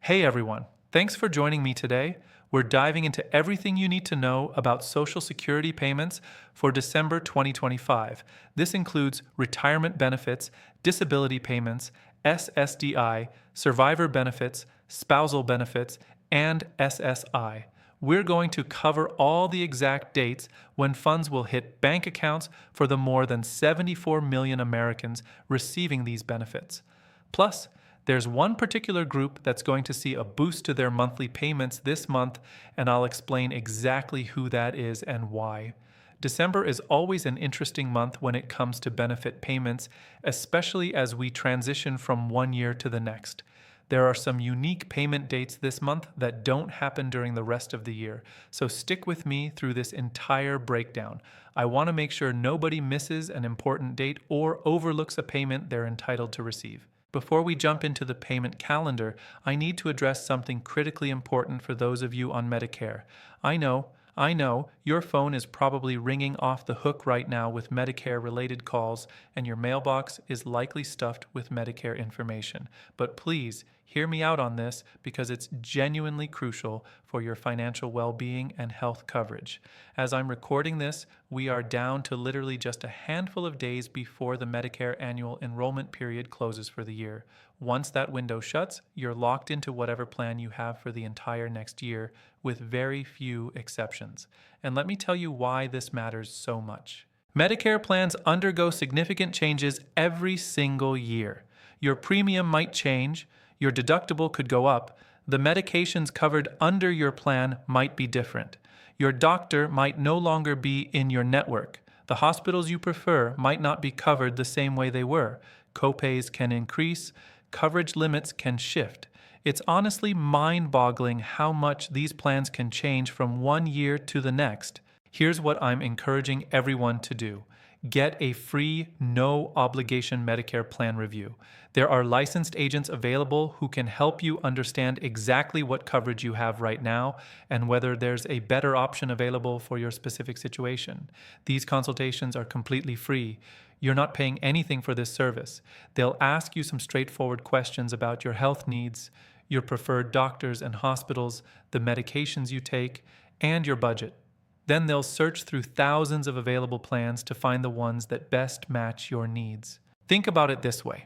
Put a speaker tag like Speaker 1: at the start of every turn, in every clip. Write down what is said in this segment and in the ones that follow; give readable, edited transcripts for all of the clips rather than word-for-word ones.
Speaker 1: Hey everyone, thanks for joining me today. We're diving into everything you need to know about Social Security payments for December 2025. This includes retirement benefits, disability payments, SSDI, survivor benefits, spousal benefits, and SSI. We're going to cover all the exact dates when funds will hit bank accounts for the more than 74 million Americans receiving these benefits. Plus, there's one particular group that's going to see a boost to their monthly payments this month, and I'll explain exactly who that is and why. December is always an interesting month when it comes to benefit payments, especially as we transition from one year to the next. There are some unique payment dates this month that don't happen during the rest of the year, so stick with me through this entire breakdown. I want to make sure nobody misses an important date or overlooks a payment they're entitled to receive. Before we jump into the payment calendar, I need to address something critically important for those of you on Medicare. I know, your phone is probably ringing off the hook right now with Medicare-related calls, and your mailbox is likely stuffed with Medicare information. But please, hear me out on this because it's genuinely crucial for your financial well-being and health coverage. As I'm recording this, we are down to literally just a handful of days before the Medicare Annual Enrollment period closes for the year. Once that window shuts, you're locked into whatever plan you have for the entire next year, with very few exceptions. And let me tell you why this matters so much. Medicare plans undergo significant changes every single year. Your premium might change, your deductible could go up, the medications covered under your plan might be different. Your doctor might no longer be in your network. The hospitals you prefer might not be covered the same way they were. Copays can increase, coverage limits can shift. It's honestly mind-boggling how much these plans can change from one year to the next. Here's what I'm encouraging everyone to do. Get a free, no-obligation Medicare plan review. There are licensed agents available who can help you understand exactly what coverage you have right now and whether there's a better option available for your specific situation. These consultations are completely free. You're not paying anything for this service. They'll ask you some straightforward questions about your health needs, your preferred doctors and hospitals, the medications you take, and your budget. Then they'll search through thousands of available plans to find the ones that best match your needs. Think about it this way.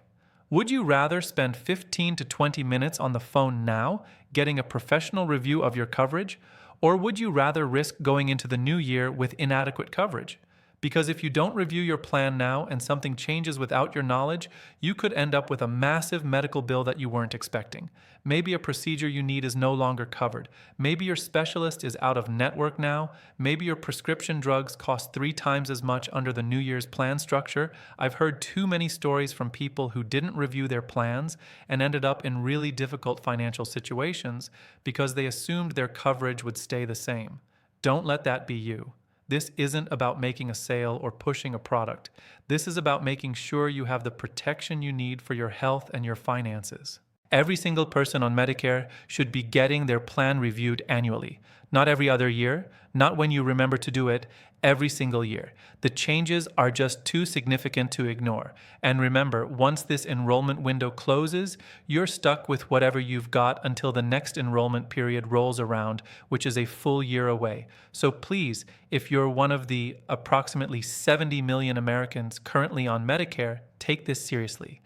Speaker 1: Would you rather spend 15 to 20 minutes on the phone now, getting a professional review of your coverage, or would you rather risk going into the new year with inadequate coverage? Because if you don't review your plan now and something changes without your knowledge, you could end up with a massive medical bill that you weren't expecting. Maybe a procedure you need is no longer covered. Maybe your specialist is out of network now. Maybe your prescription drugs cost 3 times as much under the New Year's plan structure. I've heard too many stories from people who didn't review their plans and ended up in really difficult financial situations because they assumed their coverage would stay the same. Don't let that be you. This isn't about making a sale or pushing a product. This is about making sure you have the protection you need for your health and your finances. Every single person on Medicare should be getting their plan reviewed annually. Not every other year, not when you remember to do it, every single year. The changes are just too significant to ignore. And remember, once this enrollment window closes, you're stuck with whatever you've got until the next enrollment period rolls around, which is a full year away. So please, if you're one of the approximately 70 million Americans currently on Medicare, take this seriously.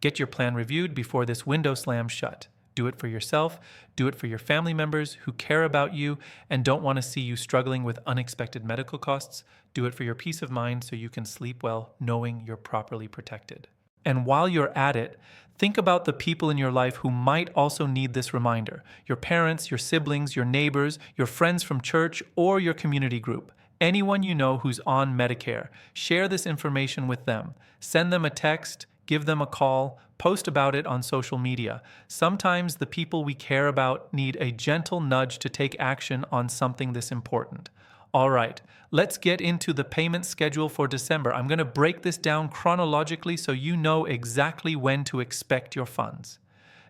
Speaker 1: Get your plan reviewed before this window slams shut. Do it for yourself, do it for your family members who care about you and don't want to see you struggling with unexpected medical costs. Do it for your peace of mind so you can sleep well knowing you're properly protected. And while you're at it, think about the people in your life who might also need this reminder. Your parents, your siblings, your neighbors, your friends from church, or your community group. Anyone you know who's on Medicare, share this information with them. Send them a text, give them a call, post about it on social media. Sometimes the people we care about need a gentle nudge to take action on something this important. All right, let's get into the payment schedule for December. I'm going to break this down chronologically so you know exactly when to expect your funds.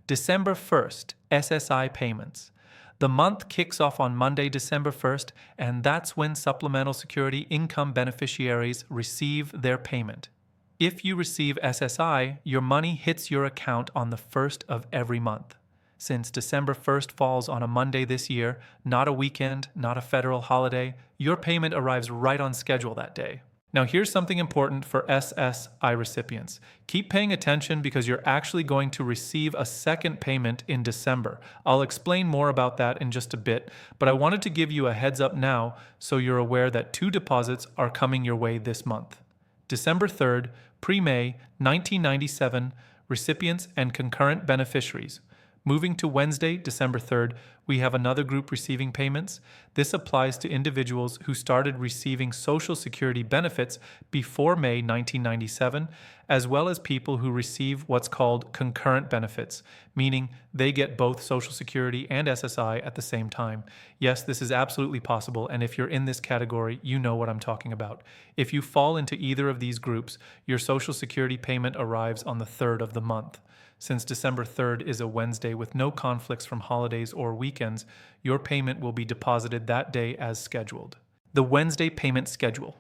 Speaker 1: December 1st, SSI payments. The month kicks off on Monday, December 1st, and that's when Supplemental Security Income beneficiaries receive their payment. If you receive SSI, your money hits your account on the 1st of every month. Since December 1st falls on a Monday this year, not a weekend, not a federal holiday, your payment arrives right on schedule that day. Now here's something important for SSI recipients. Keep paying attention because you're actually going to receive a second payment in December. I'll explain more about that in just a bit, but I wanted to give you a heads up now so you're aware that 2 deposits are coming your way this month. December 3rd, pre-May 1997, recipients and concurrent beneficiaries. Moving to Wednesday, December 3rd, we have another group receiving payments. This applies to individuals who started receiving Social Security benefits before May 1997, as well as people who receive what's called concurrent benefits, meaning they get both Social Security and SSI at the same time. Yes, this is absolutely possible, and if you're in this category, you know what I'm talking about. If you fall into either of these groups, your Social Security payment arrives on the 3rd of the month. Since December 3rd is a Wednesday with no conflicts from holidays or weekends, your payment will be deposited that day as scheduled. The Wednesday payment schedule.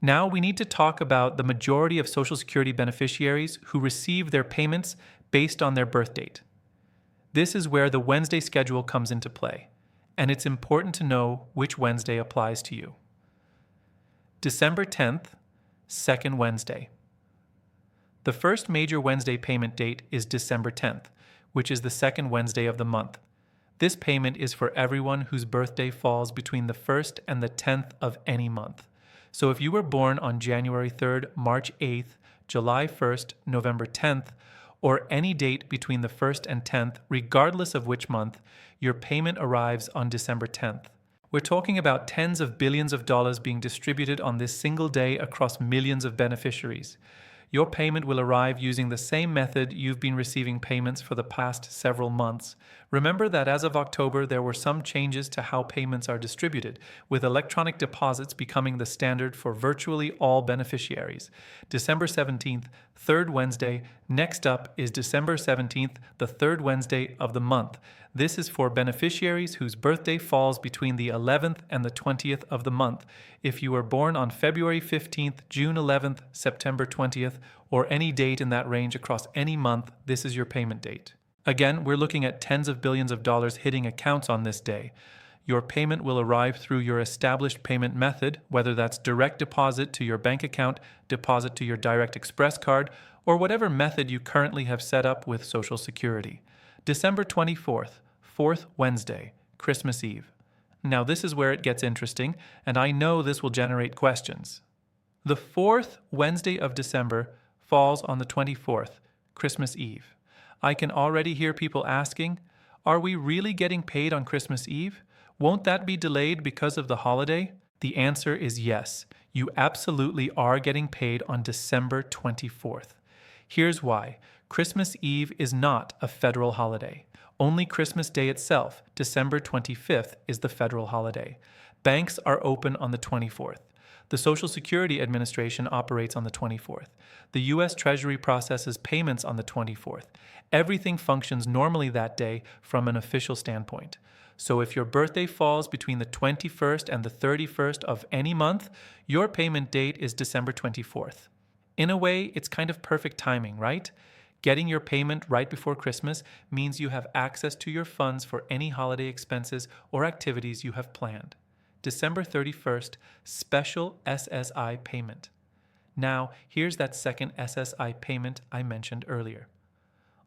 Speaker 1: Now we need to talk about the majority of Social Security beneficiaries who receive their payments based on their birth date. This is where the Wednesday schedule comes into play, and it's important to know which Wednesday applies to you. December 10th, second Wednesday. The first major Wednesday payment date is December 10th, which is the second Wednesday of the month. This payment is for everyone whose birthday falls between the 1st and the 10th of any month. So if you were born on January 3rd, March 8th, July 1st, November 10th, or any date between the 1st and 10th, regardless of which month, your payment arrives on December 10th. We're talking about tens of billions of dollars being distributed on this single day across millions of beneficiaries. Your payment will arrive using the same method you've been receiving payments for the past several months. Remember that as of October, there were some changes to how payments are distributed, with electronic deposits becoming the standard for virtually all beneficiaries. December 17th, third Wednesday. Next up is December 17th, the third Wednesday of the month. This is for beneficiaries whose birthday falls between the 11th and the 20th of the month. If you were born on February 15th, June 11th, September 20th, or any date in that range across any month, this is your payment date. Again, we're looking at tens of billions of dollars hitting accounts on this day. Your payment will arrive through your established payment method, whether that's direct deposit to your bank account, deposit to your Direct Express card, or whatever method you currently have set up with Social Security. December 24th, fourth Wednesday, Christmas Eve. Now this is where it gets interesting, and I know this will generate questions. The fourth Wednesday of December falls on the 24th, Christmas Eve. I can already hear people asking, are we really getting paid on Christmas Eve? Won't that be delayed because of the holiday? The answer is yes. You absolutely are getting paid on December 24th. Here's why. Christmas Eve is not a federal holiday. Only Christmas Day itself, December 25th, is the federal holiday. Banks are open on the 24th. The Social Security Administration operates on the 24th. The U.S. Treasury processes payments on the 24th. Everything functions normally that day from an official standpoint. So if your birthday falls between the 21st and the 31st of any month, your payment date is December 24th. In a way, it's kind of perfect timing, right? Getting your payment right before Christmas means you have access to your funds for any holiday expenses or activities you have planned. December 31st, special SSI payment. Now, here's that second SSI payment I mentioned earlier.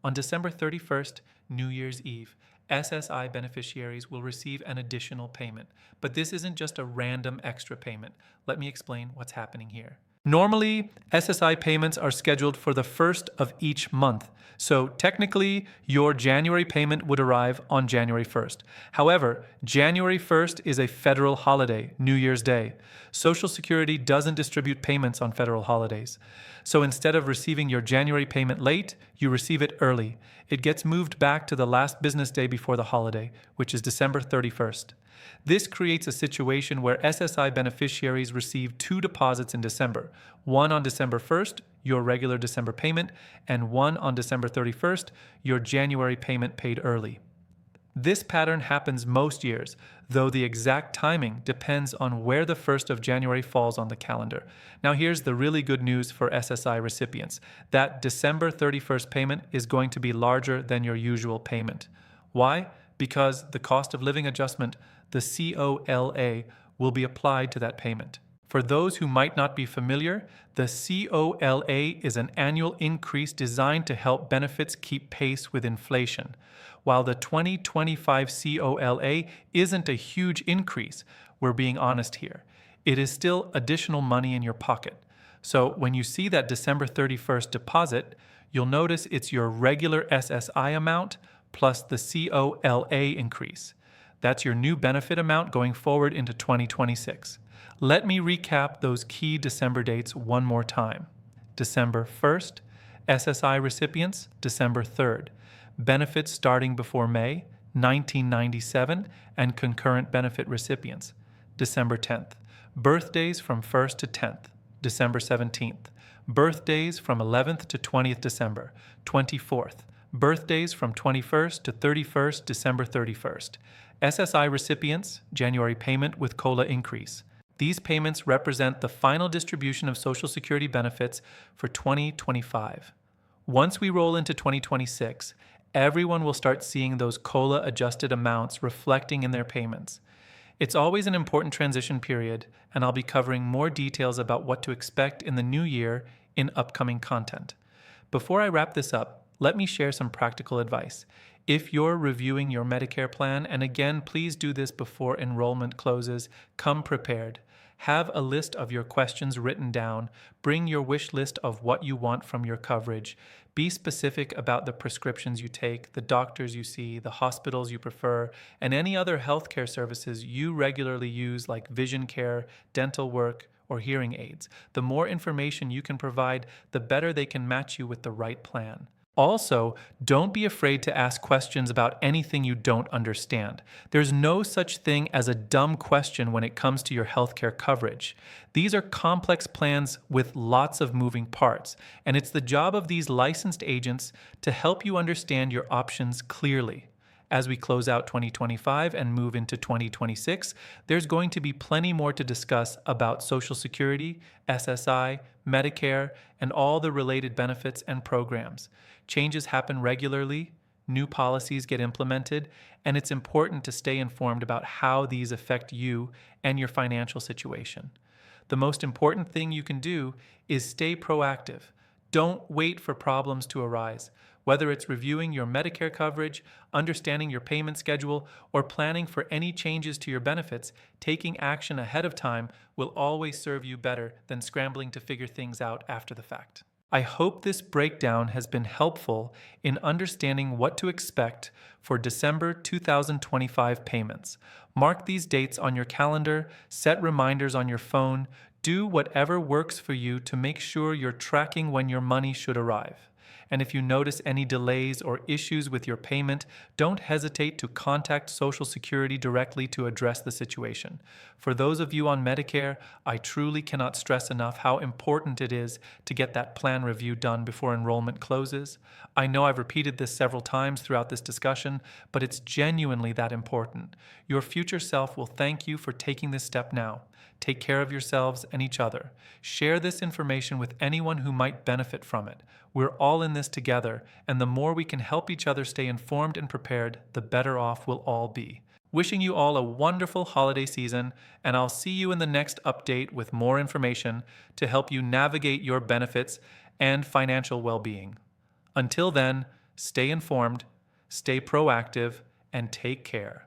Speaker 1: On December 31st, New Year's Eve, SSI beneficiaries will receive an additional payment. But this isn't just a random extra payment. Let me explain what's happening here. Normally, SSI payments are scheduled for the first of each month. So technically, your January payment would arrive on January 1st. However, January 1st is a federal holiday, New Year's Day. Social Security doesn't distribute payments on federal holidays. So instead of receiving your January payment late, you receive it early. It gets moved back to the last business day before the holiday, which is December 31st. This creates a situation where SSI beneficiaries receive 2 deposits in December, one on December 1st, your regular December payment, and one on December 31st, your January payment paid early. This pattern happens most years, though the exact timing depends on where the 1st of January falls on the calendar. Now here's the really good news for SSI recipients. That December 31st payment is going to be larger than your usual payment. Why? Because the cost of living adjustment, the COLA, will be applied to that payment. For those who might not be familiar, the COLA is an annual increase designed to help benefits keep pace with inflation. While the 2025 COLA isn't a huge increase, we're being honest here. It is still additional money in your pocket. So when you see that December 31st deposit, you'll notice it's your regular SSI amount plus the COLA increase. That's your new benefit amount going forward into 2026. Let me recap those key December dates one more time. December 1st, SSI recipients, December 3rd. Benefits starting before May, 1997, and concurrent benefit recipients, December 10th. Birthdays from 1st to 10th, December 17th. Birthdays from 11th to 20th December, 24th. Birthdays from 21st to 31st December 31st. SSI recipients, January payment with COLA increase. These payments represent the final distribution of Social Security benefits for 2025. Once we roll into 2026, everyone will start seeing those COLA adjusted amounts reflecting in their payments. It's always an important transition period, and I'll be covering more details about what to expect in the new year in upcoming content. Before I wrap this up, let me share some practical advice. If you're reviewing your Medicare plan, and again, please do this before enrollment closes, come prepared. Have a list of your questions written down. Bring your wish list of what you want from your coverage. Be specific about the prescriptions you take, the doctors you see, the hospitals you prefer, and any other healthcare services you regularly use like vision care, dental work, or hearing aids. The more information you can provide, the better they can match you with the right plan. Also, don't be afraid to ask questions about anything you don't understand. There's no such thing as a dumb question when it comes to your healthcare coverage. These are complex plans with lots of moving parts, and it's the job of these licensed agents to help you understand your options clearly. As we close out 2025 and move into 2026, there's going to be plenty more to discuss about Social Security, SSI, Medicare, and all the related benefits and programs. Changes happen regularly, new policies get implemented, and it's important to stay informed about how these affect you and your financial situation. The most important thing you can do is stay proactive. Don't wait for problems to arise. Whether it's reviewing your Medicare coverage, understanding your payment schedule, or planning for any changes to your benefits, taking action ahead of time will always serve you better than scrambling to figure things out after the fact. I hope this breakdown has been helpful in understanding what to expect for December 2025 payments. Mark these dates on your calendar, set reminders on your phone, do whatever works for you to make sure you're tracking when your money should arrive. And if you notice any delays or issues with your payment, don't hesitate to contact Social Security directly to address the situation. For those of you on Medicare, I truly cannot stress enough how important it is to get that plan review done before enrollment closes. I know I've repeated this several times throughout this discussion, but it's genuinely that important. Your future self will thank you for taking this step now. Take care of yourselves and each other. Share this information with anyone who might benefit from it. We're all in this together, and the more we can help each other stay informed and prepared, the better off we'll all be. Wishing you all a wonderful holiday season, and I'll see you in the next update with more information to help you navigate your benefits and financial well-being. Until then, stay informed, stay proactive, and take care.